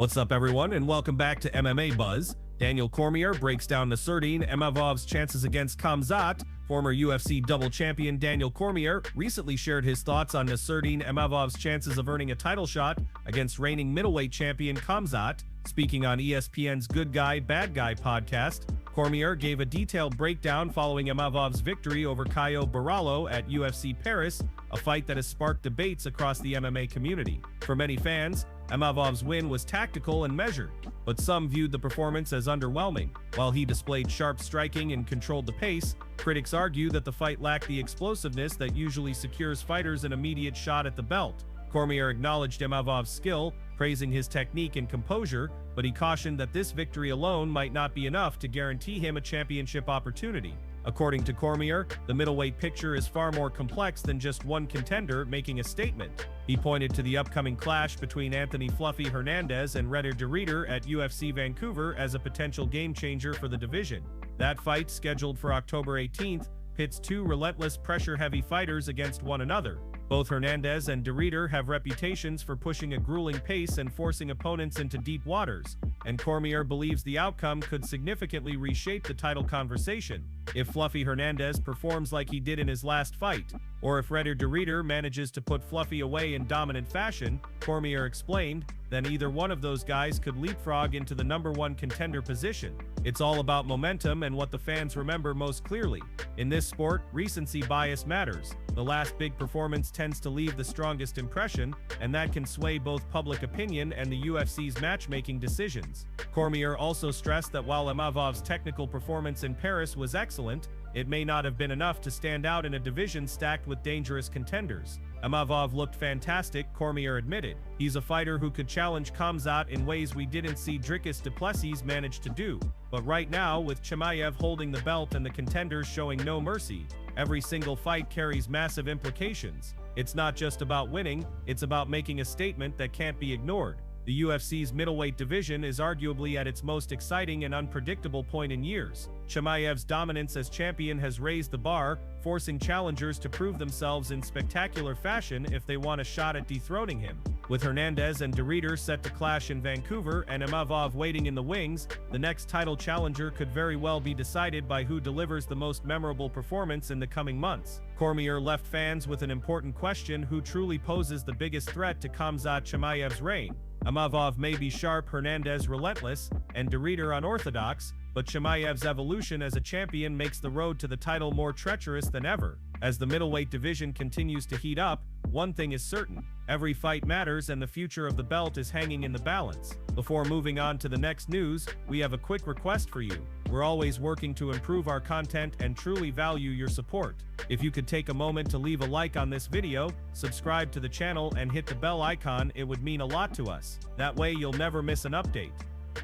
What's up, everyone, and welcome back to MMA Buzz. Daniel Cormier breaks down Nassourdine Imavov's chances against Khamzat. Former UFC double champion Daniel Cormier recently shared his thoughts on Nassourdine Imavov's chances of earning a title shot against reigning middleweight champion Khamzat. Speaking on ESPN's Good Guy, Bad Guy podcast, Cormier gave a detailed breakdown following Imavov's victory over Caio Borralho at UFC Paris, a fight that has sparked debates across the MMA community. For many fans, Imavov's win was tactical and measured, but some viewed the performance as underwhelming. While he displayed sharp striking and controlled the pace, critics argue that the fight lacked the explosiveness that usually secures fighters an immediate shot at the belt. Cormier acknowledged Imavov's skill, praising his technique and composure, but he cautioned that this victory alone might not be enough to guarantee him a championship opportunity. According to Cormier, the middleweight picture is far more complex than just one contender making a statement. He pointed to the upcoming clash between Anthony "Fluffy" Hernandez and Redder de Ridder at UFC Vancouver as a potential game-changer for the division. That fight, scheduled for October 18th, pits two relentless pressure-heavy fighters against one another. Both Hernandez and de Ridder have reputations for pushing a grueling pace and forcing opponents into deep waters, and Cormier believes the outcome could significantly reshape the title conversation. If Fluffy Hernandez performs like he did in his last fight, or if Redder de Ridder manages to put Fluffy away in dominant fashion, Cormier explained, then either one of those guys could leapfrog into the #1 contender position. It's all about momentum and what the fans remember most clearly. In this sport, recency bias matters. The last big performance tends to leave the strongest impression, and that can sway both public opinion and the UFC's matchmaking decisions. Cormier also stressed that while Imavov's technical performance in Paris was excellent, it may not have been enough to stand out in a division stacked with dangerous contenders. Imavov looked fantastic, Cormier admitted. He's a fighter who could challenge Khamzat in ways we didn't see Dricus du Plessis manage to do. But right now, with Chimaev holding the belt and the contenders showing no mercy, every single fight carries massive implications. It's not just about winning, it's about making a statement that can't be ignored. The UFC's middleweight division is arguably at its most exciting and unpredictable point in years. Chimaev's dominance as champion has raised the bar, forcing challengers to prove themselves in spectacular fashion if they want a shot at dethroning him. With Hernandez and de Ridder set to clash in Vancouver and Imavov waiting in the wings, the next title challenger could very well be decided by who delivers the most memorable performance in the coming months. Cormier left fans with an important question: who truly poses the biggest threat to Khamzat Chimaev's reign? Imavov may be sharp, Hernandez relentless, and de Ridder unorthodox, but Chimaev's evolution as a champion makes the road to the title more treacherous than ever. As the middleweight division continues to heat up, one thing is certain: every fight matters and the future of the belt is hanging in the balance. Before moving on to the next news, we have a quick request for you. We're always working to improve our content and truly value your support. If you could take a moment to leave a like on this video, subscribe to the channel and hit the bell icon, it would mean a lot to us. That way you'll never miss an update.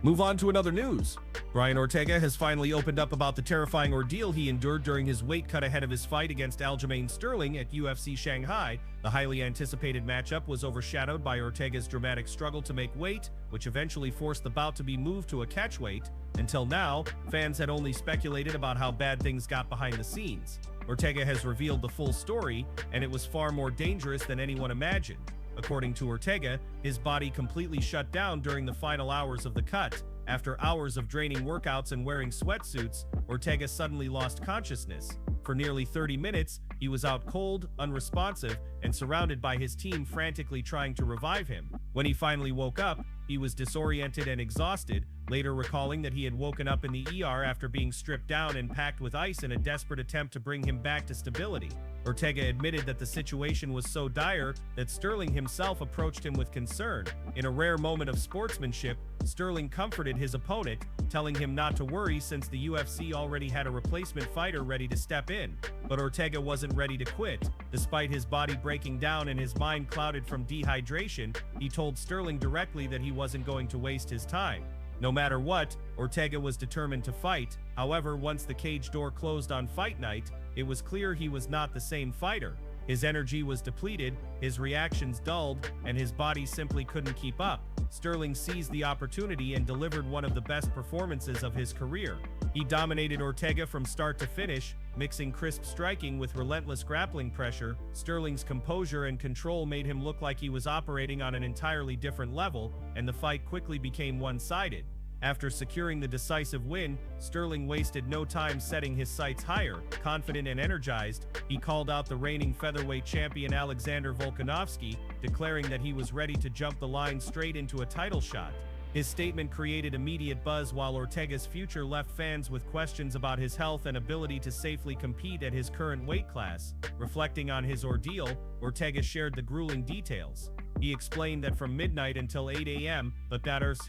Move on to another news. Brian Ortega has finally opened up about the terrifying ordeal he endured during his weight cut ahead of his fight against Aljamain Sterling at UFC Shanghai. The highly anticipated matchup was overshadowed by Ortega's dramatic struggle to make weight, which eventually forced the bout to be moved to a catchweight. Until now, fans had only speculated about how bad things got behind the scenes. Ortega has revealed the full story, and it was far more dangerous than anyone imagined. According to Ortega, his body completely shut down during the final hours of the cut. After hours of draining workouts and wearing sweatsuits, Ortega suddenly lost consciousness. For nearly 30 minutes, he was out cold, unresponsive, and surrounded by his team frantically trying to revive him. When he finally woke up, he was disoriented and exhausted, later recalling that he had woken up in the ER after being stripped down and packed with ice in a desperate attempt to bring him back to stability. Ortega admitted that the situation was so dire that Sterling himself approached him with concern. In a rare moment of sportsmanship, Sterling comforted his opponent, telling him not to worry since the UFC already had a replacement fighter ready to step in. But Ortega wasn't ready to quit. Despite his body breaking down and his mind clouded from dehydration, he told Sterling directly that he wasn't going to waste his time. No matter what, Ortega was determined to fight. However, once the cage door closed on fight night, it was clear he was not the same fighter. His energy was depleted, his reactions dulled, and his body simply couldn't keep up. Sterling seized the opportunity and delivered one of the best performances of his career. He dominated Ortega from start to finish, Mixing crisp striking with relentless grappling pressure, Sterling's composure and control made him look like he was operating on an entirely different level, and the fight quickly became one-sided. After securing the decisive win, Sterling wasted no time setting his sights higher. Confident and energized, he called out the reigning featherweight champion Alexander Volkanovski, declaring that he was ready to jump the line straight into a title shot. His statement created immediate buzz, while Ortega's future left fans with questions about his health and ability to safely compete at his current weight class. Reflecting on his ordeal, Ortega shared the grueling details. He explained that from midnight until 8 a.m.,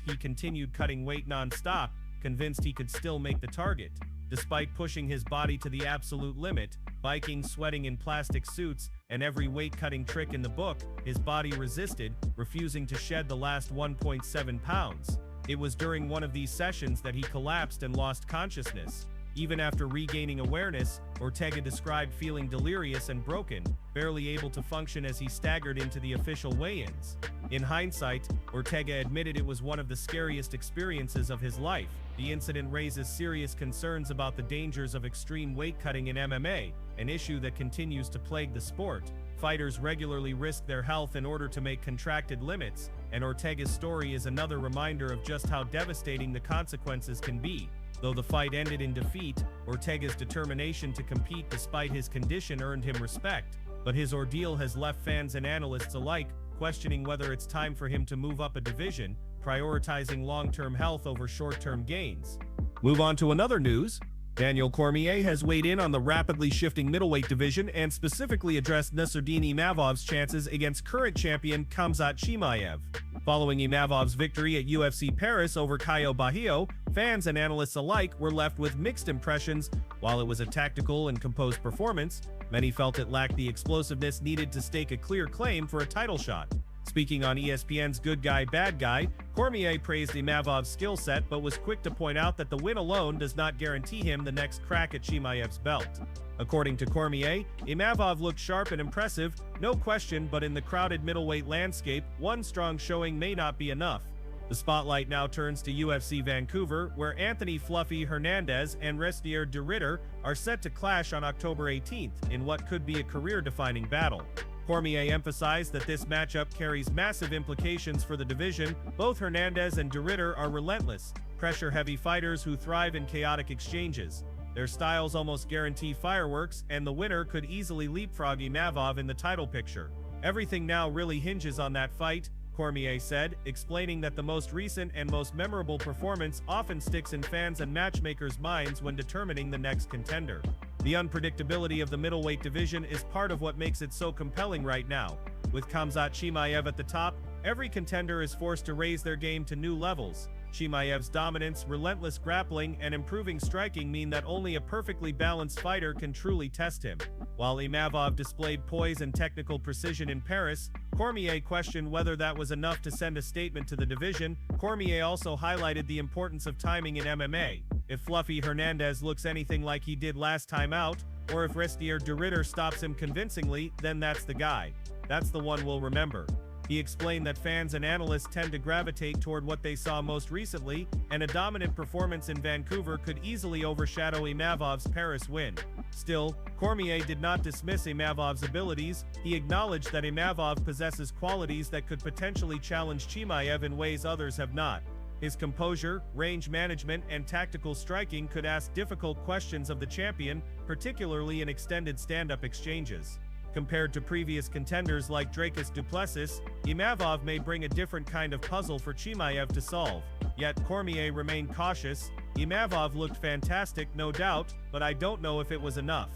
he continued cutting weight non-stop, convinced he could still make the target. Despite pushing his body to the absolute limit, biking, sweating in plastic suits, and every weight-cutting trick in the book, his body resisted, refusing to shed the last 1.7 pounds. It was during one of these sessions that he collapsed and lost consciousness. Even after regaining awareness, Ortega described feeling delirious and broken, barely able to function as he staggered into the official weigh-ins. In hindsight, Ortega admitted it was one of the scariest experiences of his life. The incident raises serious concerns about the dangers of extreme weight cutting in MMA, an issue that continues to plague the sport. Fighters regularly risk their health in order to make contracted limits, and Ortega's story is another reminder of just how devastating the consequences can be. Though the fight ended in defeat, Ortega's determination to compete despite his condition earned him respect. But his ordeal has left fans and analysts alike questioning whether it's time for him to move up a division, prioritizing long-term health over short-term gains. Move on to another news. Daniel Cormier has weighed in on the rapidly shifting middleweight division and specifically addressed Nassourdine Imavov's chances against current champion Khamzat Chimaev. Following Imavov's victory at UFC Paris over Caio Barrio, fans and analysts alike were left with mixed impressions. While it was a tactical and composed performance, many felt it lacked the explosiveness needed to stake a clear claim for a title shot. Speaking on ESPN's Good Guy, Bad Guy, Cormier praised Imavov's skill set but was quick to point out that the win alone does not guarantee him the next crack at Chimaev's belt. According to Cormier, Imavov looked sharp and impressive, no question, but in the crowded middleweight landscape, one strong showing may not be enough. The spotlight now turns to UFC Vancouver, where Anthony "Fluffy" Hernandez and Restier de Ridder are set to clash on October 18th in what could be a career-defining battle. Cormier emphasized that this matchup carries massive implications for the division. Both Hernandez and de Ridder are relentless, pressure-heavy fighters who thrive in chaotic exchanges. Their styles almost guarantee fireworks, and the winner could easily leapfrog Imavov in the title picture. Everything now really hinges on that fight, Cormier said, explaining that the most recent and most memorable performance often sticks in fans' and matchmakers' minds when determining the next contender. The unpredictability of the middleweight division is part of what makes it so compelling right now. With Khamzat Chimaev at the top, every contender is forced to raise their game to new levels. Chimaev's dominance, relentless grappling, and improving striking mean that only a perfectly balanced fighter can truly test him. While Imavov displayed poise and technical precision in Paris, Cormier questioned whether that was enough to send a statement to the division. Cormier also highlighted the importance of timing in MMA. If Fluffy Hernandez looks anything like he did last time out, or if Restier de Ridder stops him convincingly, then that's the guy. That's the one we'll remember. He explained that fans and analysts tend to gravitate toward what they saw most recently, and a dominant performance in Vancouver could easily overshadow Imavov's Paris win. Still, Cormier did not dismiss Imavov's abilities. He acknowledged that Imavov possesses qualities that could potentially challenge Chimaev in ways others have not. His composure, range management, and tactical striking could ask difficult questions of the champion, particularly in extended stand-up exchanges. Compared to previous contenders like Dricus du Plessis, Imavov may bring a different kind of puzzle for Chimaev to solve. Yet Cormier remained cautious. Imavov looked fantastic, no doubt, but I don't know if it was enough.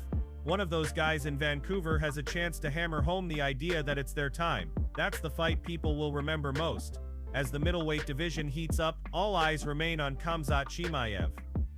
One of those guys in Vancouver has a chance to hammer home the idea that it's their time. That's the fight people will remember most. As the middleweight division heats up, all eyes remain on Khamzat Chimaev.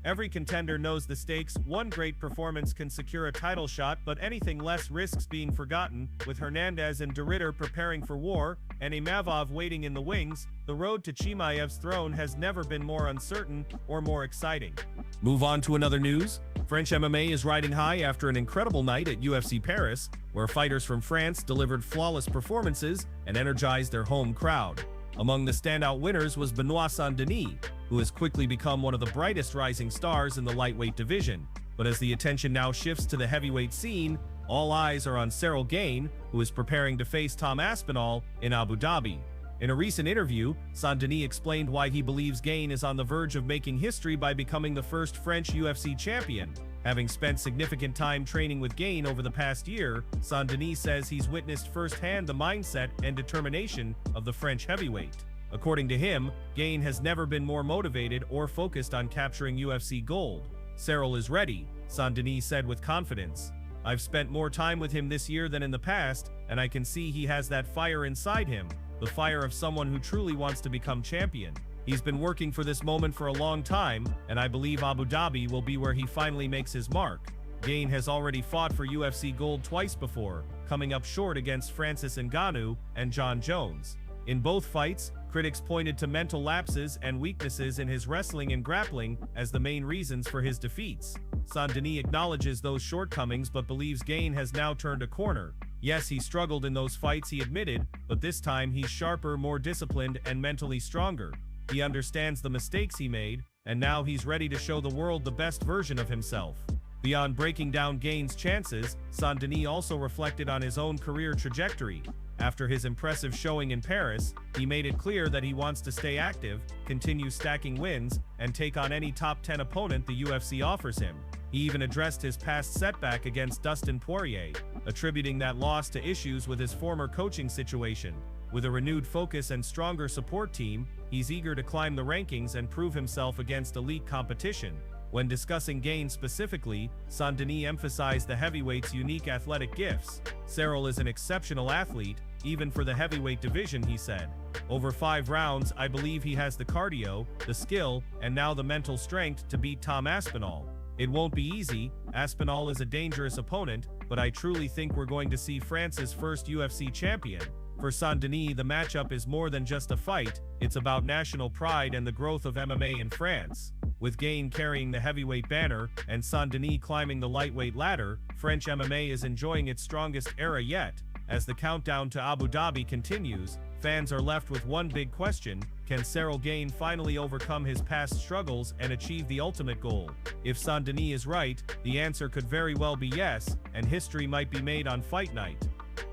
Every contender knows the stakes. One great performance can secure a title shot, but anything less risks being forgotten. With Hernandez and de Ridder preparing for war, and Imavov waiting in the wings, the road to Chimaev's throne has never been more uncertain or more exciting. Move on to another news. French MMA is riding high after an incredible night at UFC Paris, where fighters from France delivered flawless performances and energized their home crowd. Among the standout winners was Benoit Saint-Denis, who has quickly become one of the brightest rising stars in the lightweight division. But as the attention now shifts to the heavyweight scene, all eyes are on Ciryl Gane, who is preparing to face Tom Aspinall in Abu Dhabi. In a recent interview, Nassourdine explained why he believes Gane is on the verge of making history by becoming the first French UFC champion. Having spent significant time training with Gane over the past year, Nassourdine says he's witnessed firsthand the mindset and determination of the French heavyweight. According to him, Gane has never been more motivated or focused on capturing UFC gold. Ciryl is ready, Nassourdine said with confidence. I've spent more time with him this year than in the past, and I can see he has that fire inside him, the fire of someone who truly wants to become champion. He's been working for this moment for a long time, and I believe Abu Dhabi will be where he finally makes his mark. Gane has already fought for UFC gold twice before, coming up short against Francis Ngannou and Jon Jones. In both fights, critics pointed to mental lapses and weaknesses in his wrestling and grappling as the main reasons for his defeats. Nassourdine acknowledges those shortcomings but believes Gane has now turned a corner. Yes, he struggled in those fights, he admitted, but this time he's sharper, more disciplined, and mentally stronger. He understands the mistakes he made, and now he's ready to show the world the best version of himself. Beyond breaking down Gane's chances, Nassourdine also reflected on his own career trajectory. After his impressive showing in Paris, he made it clear that he wants to stay active, continue stacking wins, and take on any top 10 opponent the UFC offers him. He even addressed his past setback against Dustin Poirier, attributing that loss to issues with his former coaching situation. With a renewed focus and stronger support team, he's eager to climb the rankings and prove himself against elite competition. When discussing Gane specifically, Nassourdine emphasized the heavyweight's unique athletic gifts. Ciryl is an exceptional athlete, even for the heavyweight division, he said. Over 5 rounds, I believe he has the cardio, the skill, and now the mental strength to beat Tom Aspinall. It won't be easy, Aspinall is a dangerous opponent, but I truly think we're going to see France's first UFC champion. For Nassourdine, the matchup is more than just a fight, it's about national pride and the growth of MMA in France. With Gane carrying the heavyweight banner and Nassourdine climbing the lightweight ladder, French MMA is enjoying its strongest era yet. As the countdown to Abu Dhabi continues, fans are left with one big question: can Ciryl Gane finally overcome his past struggles and achieve the ultimate goal? If Nassourdine is right, the answer could very well be yes, and history might be made on fight night.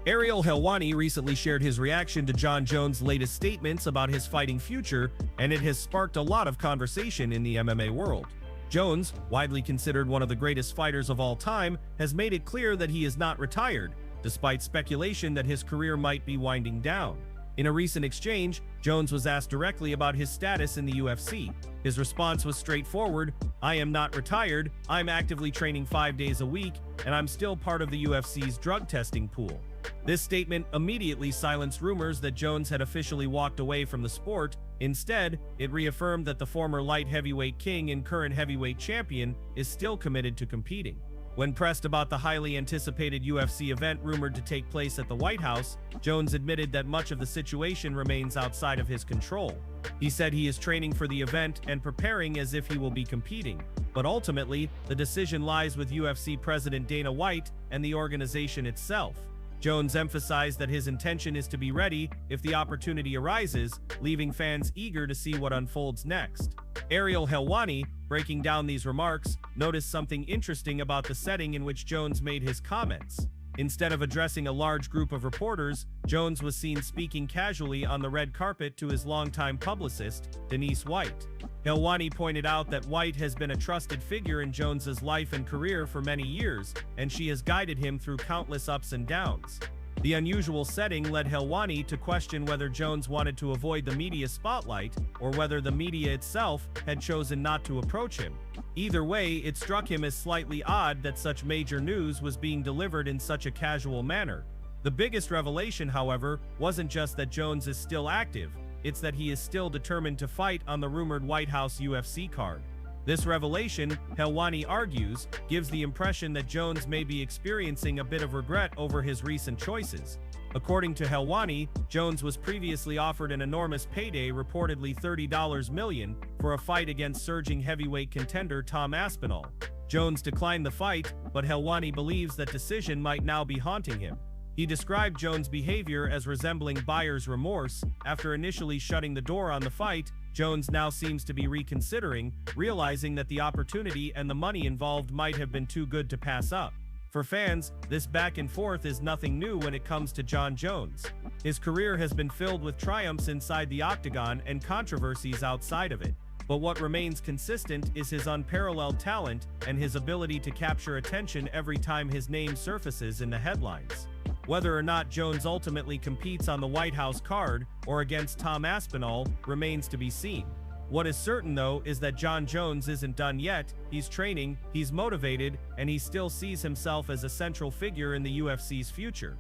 Ariel Helwani recently shared his reaction to Jon Jones' latest statements about his fighting future, and it has sparked a lot of conversation in the MMA world. Jones, widely considered one of the greatest fighters of all time, has made it clear that he is not retired, despite speculation that his career might be winding down. In a recent exchange, Jones was asked directly about his status in the UFC. His response was straightforward: I am not retired, I'm actively training 5 days a week, and I'm still part of the UFC's drug testing pool. This statement immediately silenced rumors that Jones had officially walked away from the sport. Instead, it reaffirmed that the former light heavyweight king and current heavyweight champion is still committed to competing. When pressed about the highly anticipated UFC event rumored to take place at the White House, Jones admitted that much of the situation remains outside of his control. He said he is training for the event and preparing as if he will be competing. But ultimately, the decision lies with UFC President Dana White and the organization itself. Jones emphasized that his intention is to be ready if the opportunity arises, leaving fans eager to see what unfolds next. Ariel Helwani, breaking down these remarks, noticed something interesting about the setting in which Jones made his comments. Instead of addressing a large group of reporters, Jones was seen speaking casually on the red carpet to his longtime publicist, Denise White. Helwani pointed out that White has been a trusted figure in Jones's life and career for many years, and she has guided him through countless ups and downs. The unusual setting led Helwani to question whether Jones wanted to avoid the media spotlight, or whether the media itself had chosen not to approach him. Either way, it struck him as slightly odd that such major news was being delivered in such a casual manner. The biggest revelation, however, wasn't just that Jones is still active, it's that he is still determined to fight on the rumored White House UFC card. This revelation, Helwani argues, gives the impression that Jones may be experiencing a bit of regret over his recent choices. According to Helwani, Jones was previously offered an enormous payday, reportedly $30 million, for a fight against surging heavyweight contender Tom Aspinall. Jones declined the fight, but Helwani believes that decision might now be haunting him. He described Jones' behavior as resembling buyer's remorse. After initially shutting the door on the fight, Jones now seems to be reconsidering, realizing that the opportunity and the money involved might have been too good to pass up. For fans, this back and forth is nothing new when it comes to Jon Jones. His career has been filled with triumphs inside the octagon and controversies outside of it. But what remains consistent is his unparalleled talent and his ability to capture attention every time his name surfaces in the headlines. Whether or not Jones ultimately competes on the White House card or against Tom Aspinall remains to be seen. What is certain though is that Jon Jones isn't done yet. He's training, he's motivated, and he still sees himself as a central figure in the UFC's future.